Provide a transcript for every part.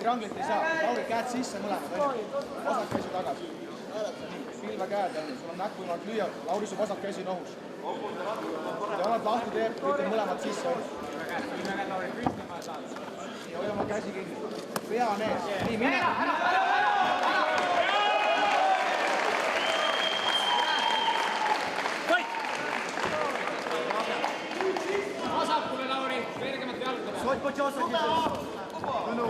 trianglit ei saa. Lauri, käed sisse mõlemad, vasak käsi tagasi. Pilve käed, sul on näkku võimalik lüüa. Lauri, su vasak käsi on ohus. Kui te oled lahti teeb, võite mõlemad sisse. Ja hoia oma käsi kinni. Pea on ees. Nii, mine. Vasakule, Lauri. Kergemalt jalgada. Soit počasaki. No.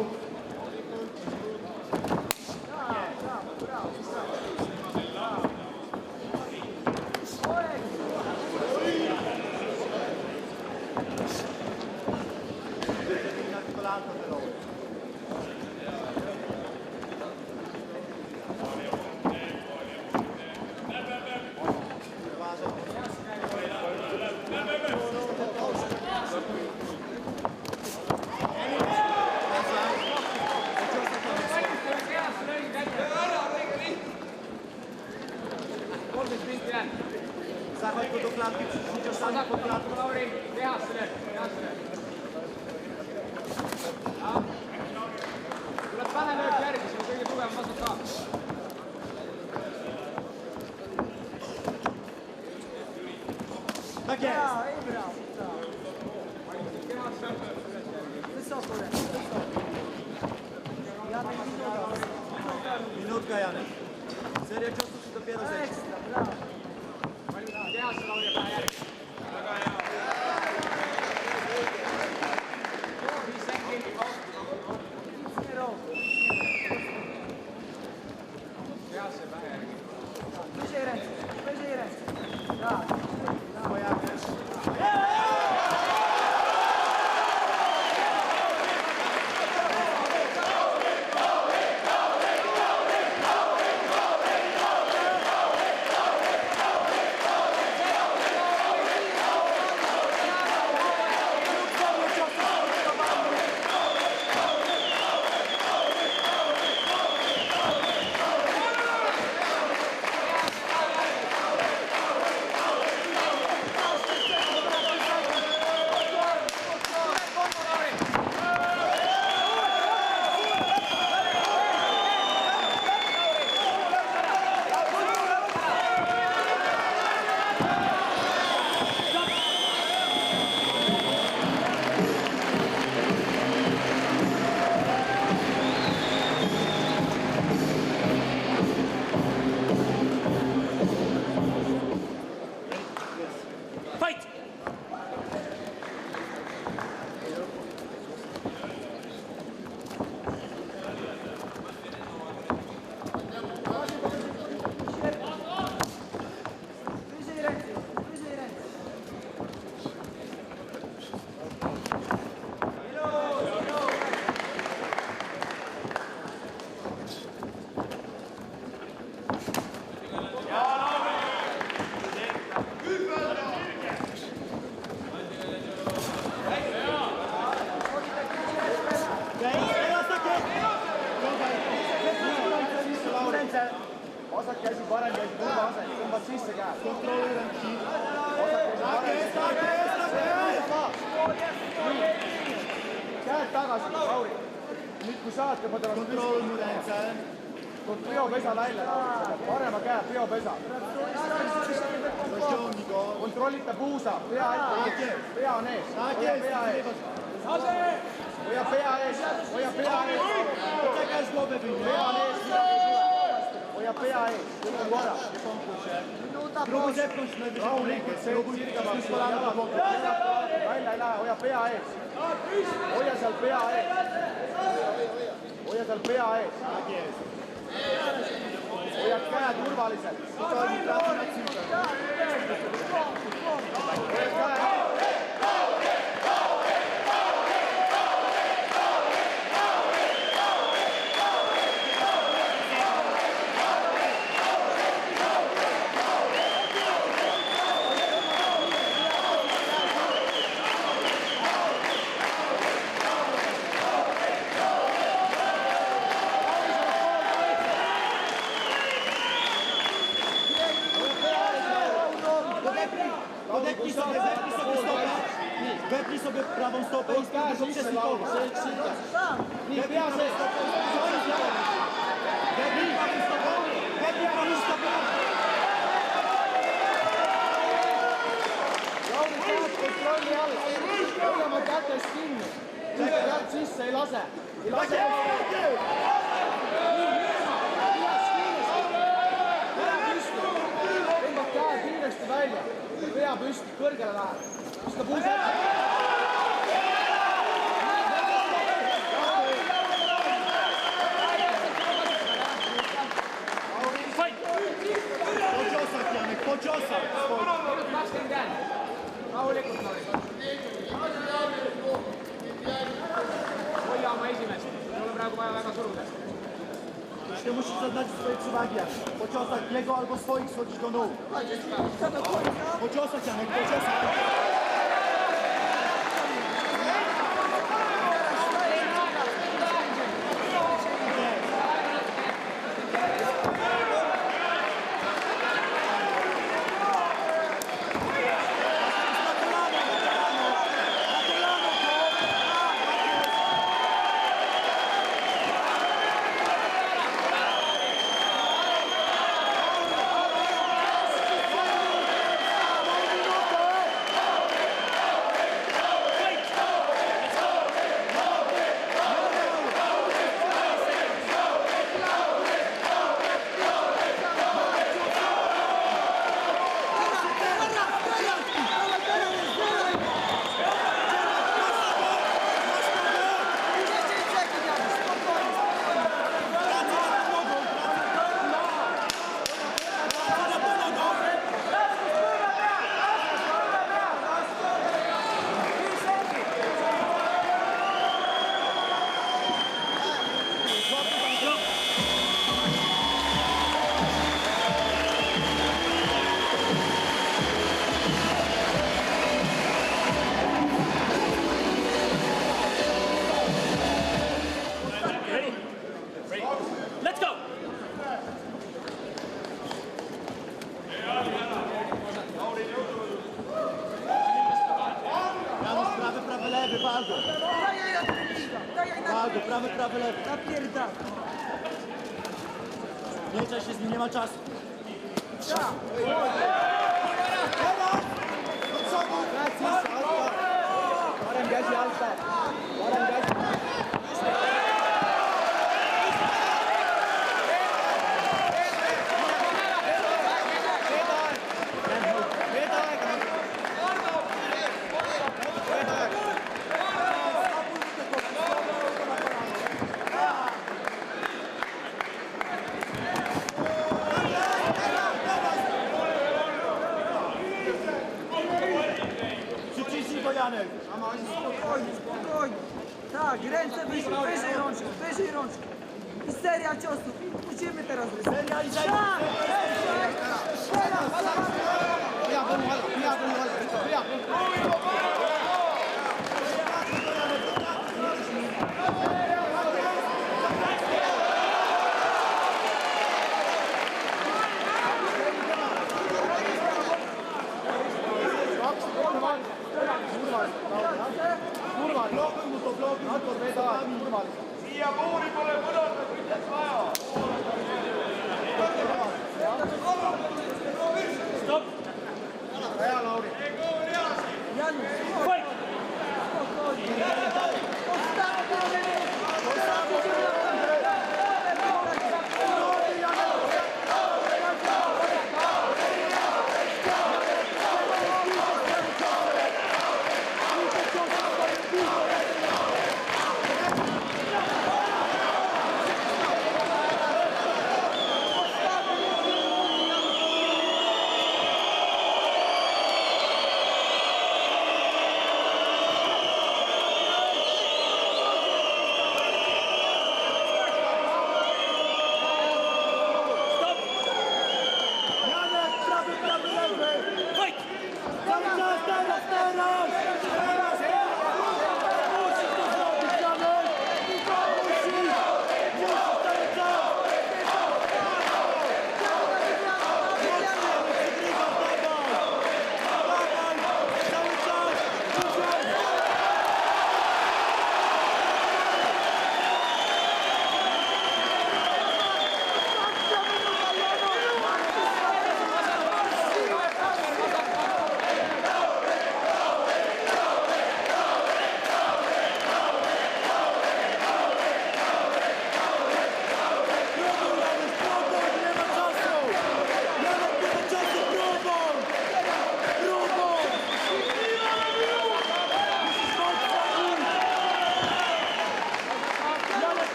Lauri, tehasse. Tuleb pähe lööb järgi, see on kõige tugevam vasak ka. Minutka jäänud. Seria častus dopiero seći. Tehasse, Lauri, ja pähe järgi. Väga hea. Tehasse pähe järgi. Püsi järgi. Vasak käsi, parem käsi, turva asend, tõmbad sisse käed. Kontrolli ränki. Vasak käsi, parem käsi. Käed tagasi, Lauri. Nüüd kui saad, tõmbad ennast püsti. Peopesa välja, parema käe, peopesa. Kontrollita puusa, pea ette, pea on ees. Hoia pea ees. Hoia pea ees, hoia pea ees. Pea on ees. Hoia pea ees, kõik on korra. Rahulikult, see sirgamaks. Välja ei lähe, hoia pea ees. Hoia seal pea ees. Hoia seal pea ees. Hoia käe turvaliselt. Kui saad, europejskim, tylko przesypowy. Sam! Nii, pease. Lauri, saad kontrolli all. Hoia oma kätest kinni. Jääd sisse, ei lase. Ei lase. Tõmbab käe kiiresti välja. Pea püsti, kõrgele läheb. Viskab uus ette. Minut 20 jäänud. Rahulikult, Lauri. Hoia oma esimest. Ei ole praegu vaja väga suruda. Ty musisz zaznać swoje przewagi. Po ciosach jego albo swoich schodzić do nóg. Po ciosach, Janek, po ciosach. Let's go! Prawy, lewy, walgo. Walgo, prawy, lewy. Napierdam! Nie czas się z nim, nie ma czasu. Parem käsi alta. Parem käsi. Przyciśnij go, Janek. Spokojnie, spokojnie. Tak, ręce wyżej rączki. I seria ciosów. Musimy teraz rysować. Seria i zajmij. Teraz! Pea, pea, pea.